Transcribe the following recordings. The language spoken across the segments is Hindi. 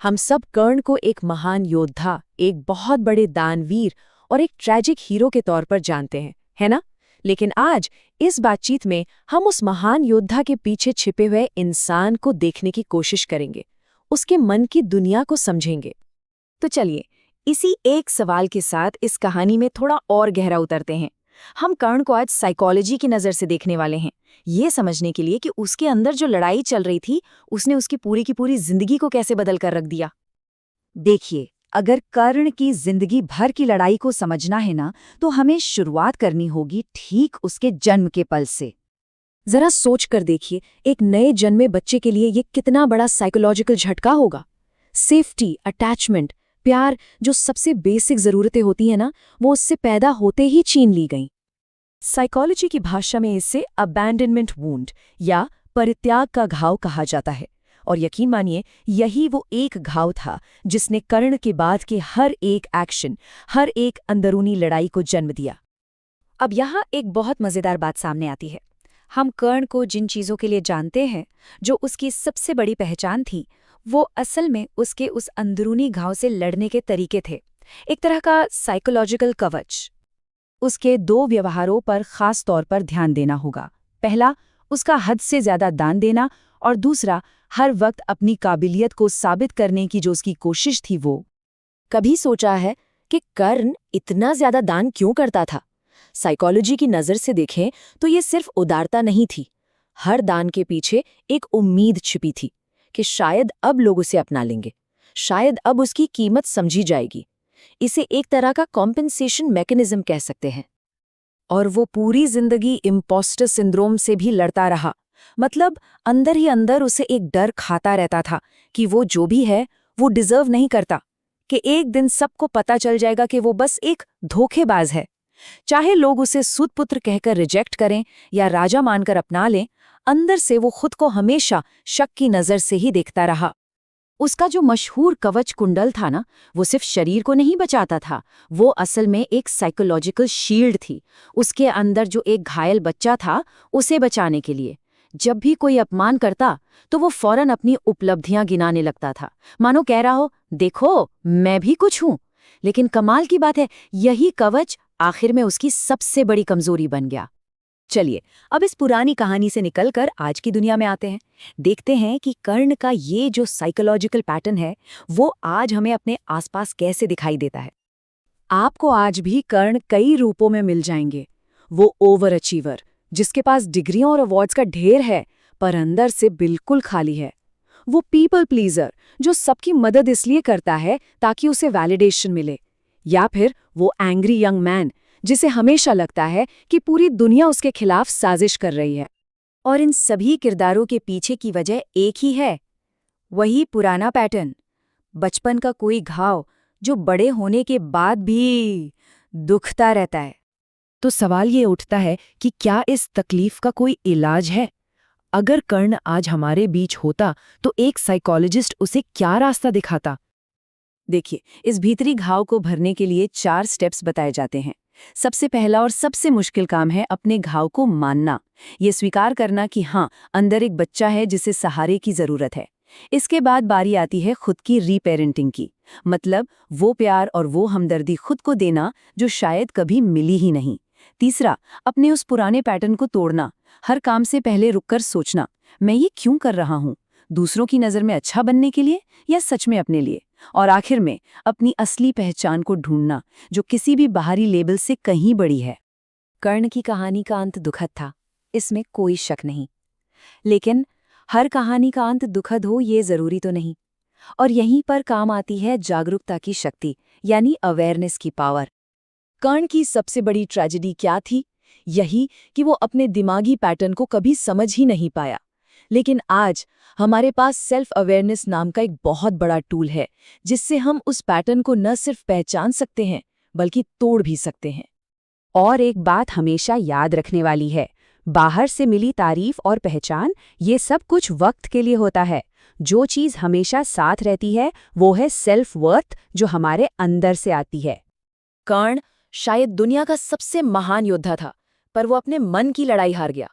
हम सब कर्ण को एक महान योद्धा, एक बहुत बड़े दानवीर और एक ट्रैजिक हीरो के तौर पर जानते हैं, है ना? लेकिन आज इस बातचीत में हम उस महान योद्धा के पीछे छिपे हुए इंसान को देखने की कोशिश करेंगे, उसके मन की दुनिया को समझेंगे। तो चलिए, इसी एक सवाल के साथ इस कहानी में थोड़ा और गहरा उतरते हैं। हम कर्ण को आज साइकोलॉजी की नज़र से देखने वाले हैं, ये समझने के लिए कि उसके अंदर जो लड़ाई चल रही थी, उसने उसकी पूरी की पूरी जिंदगी को कैसे बदल कर रख दिया। देखिए, अगर कर्ण की जिंदगी भर की लड़ाई को समझना है ना, तो हमें शुरुआत करनी होगी ठीक उसके जन्म के पल से। जरा सोच कर देखिए, एक नए जन्मे बच्चे के लिए ये कितना बड़ा साइकोलॉजिकल झटका होगा। सेफ्टी, अटैचमेंट, प्यार, जो सबसे बेसिक जरूरतें होती हैं ना, वो उससे पैदा होते ही छीन ली गईं। साइकोलॉजी की भाषा में इसे अबैंडनमेंट वूंड या परित्याग का घाव कहा जाता है। और यकीन मानिए, यही वो एक घाव था जिसने कर्ण के बाद के हर एक एक्शन, हर एक अंदरूनी लड़ाई को जन्म दिया। अब यहाँ एक बहुत मज़ेदार बात सामने आती है। हम कर्ण को जिन चीज़ों के लिए जानते हैं, जो उसकी सबसे बड़ी पहचान थी, वो असल में उसके उस अंदरूनी घाव से लड़ने के तरीके थे, एक तरह का साइकोलॉजिकल कवच। उसके दो व्यवहारों पर खास तौर पर ध्यान देना होगा। पहला, उसका हद से ज्यादा दान देना, और दूसरा, हर वक्त अपनी काबिलियत को साबित करने की जो उसकी कोशिश थी वो। कभी सोचा है कि कर्ण इतना ज्यादा दान क्यों करता था? साइकोलॉजी की नज़र से देखें तो ये सिर्फ उदारता नहीं थी। हर दान के पीछे एक उम्मीद छिपी थी कि शायद अब लोग उसे अपना लेंगे, शायद अब उसकी कीमत समझी जाएगी। इसे एक तरह का कॉम्पेंसेशन मैकेनिज्म कह सकते हैं। और वो पूरी जिंदगी इम्पोस्टर सिंड्रोम से भी लड़ता रहा। मतलब अंदर ही अंदर उसे एक डर खाता रहता था कि वो जो भी है वो डिजर्व नहीं करता, कि एक दिन सबको पता चल जाएगा कि वो बस एक धोखेबाज है। चाहे लोग उसे सुतपुत्र कहकर रिजेक्ट करें या राजा मानकर अपना लें, अंदर से वो खुद को हमेशा शक की नज़र से ही देखता रहा। उसका जो मशहूर कवच कुंडल था ना, वो सिर्फ शरीर को नहीं बचाता था, वो असल में एक साइकोलॉजिकल शील्ड थी। उसके अंदर जो एक घायल बच्चा था, उसे बचाने के लिए जब भी कोई अपमान करता तो वो फौरन अपनी उपलब्धियां गिनाने लगता था, मानो कह रहा हो, देखो मैं भी कुछ हूं। लेकिन कमाल की बात है, यही कवच आखिर में उसकी सबसे बड़ी कमजोरी बन गया। चलिए, अब इस पुरानी कहानी से निकलकर आज की दुनिया में आते हैं। देखते हैं कि कर्ण का ये जो साइकोलॉजिकल पैटर्न है, वो आज हमें अपने आसपास कैसे दिखाई देता है। आपको आज भी कर्ण कई रूपों में मिल जाएंगे। वो ओवर अचीवर, जिसके पास डिग्रियों और अवार्ड्स का ढेर है, पर अंदर से बिल्कुल खाली है। वो पीपल प्लीजर, जो सबकी मदद इसलिए करता है ताकि उसे वैलिडेशन मिले। या फिर वो एंग्री यंग मैन, जिसे हमेशा लगता है कि पूरी दुनिया उसके खिलाफ साजिश कर रही है। और इन सभी किरदारों के पीछे की वजह एक ही है, वही पुराना पैटर्न, बचपन का कोई घाव जो बड़े होने के बाद भी दुखता रहता है। तो सवाल ये उठता है कि क्या इस तकलीफ का कोई इलाज है? अगर कर्ण आज हमारे बीच होता तो एक साइकोलॉजिस्ट उसे क्या रास्ता दिखाता? देखिए, इस भीतरी घाव को भरने के लिए 4 स्टेप्स बताए जाते हैं। सबसे पहला और सबसे मुश्किल काम है अपने घाव को मानना, ये स्वीकार करना कि हाँ, अंदर एक बच्चा है जिसे सहारे की जरूरत है। इसके बाद बारी आती है खुद की रीपेरेंटिंग की, मतलब वो प्यार और वो हमदर्दी खुद को देना जो शायद कभी मिली ही नहीं। तीसरा, अपने उस पुराने पैटर्न को तोड़ना, हर काम से पहले रुककर सोचना, मैं ये क्यों कर रहा हूँ, दूसरों की नज़र में अच्छा बनने के लिए या सच में अपने लिए। और आखिर में अपनी असली पहचान को ढूंढना, जो किसी भी बाहरी लेबल से कहीं बड़ी है। कर्ण की कहानी का अंत दुखद था, इसमें कोई शक नहीं। लेकिन हर कहानी का अंत दुखद हो ये जरूरी तो नहीं। और यहीं पर काम आती है जागरूकता की शक्ति, यानी अवेयरनेस की पावर। कर्ण की सबसे बड़ी ट्रेजेडी क्या थी? यही कि वो अपने दिमागी पैटर्न को कभी समझ ही नहीं पाया। लेकिन आज हमारे पास सेल्फ अवेयरनेस नाम का एक बहुत बड़ा टूल है, जिससे हम उस पैटर्न को न सिर्फ पहचान सकते हैं, बल्कि तोड़ भी सकते हैं। और एक बात हमेशा याद रखने वाली है, बाहर से मिली तारीफ और पहचान, ये सब कुछ वक्त के लिए होता है। जो चीज़ हमेशा साथ रहती है वो है सेल्फ वर्थ, जो हमारे अंदर से आती है। कर्ण शायद दुनिया का सबसे महान योद्धा था, पर वो अपने मन की लड़ाई हार गया।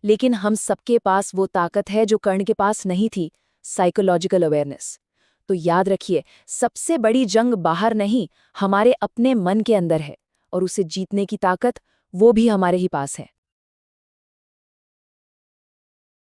लेकिन हम सबके पास वो ताकत है जो कर्ण के पास नहीं थी, साइकोलॉजिकल अवेयरनेस। तो याद रखिए, सबसे बड़ी जंग बाहर नहीं, हमारे अपने मन के अंदर है, और उसे जीतने की ताकत वो भी हमारे ही पास है।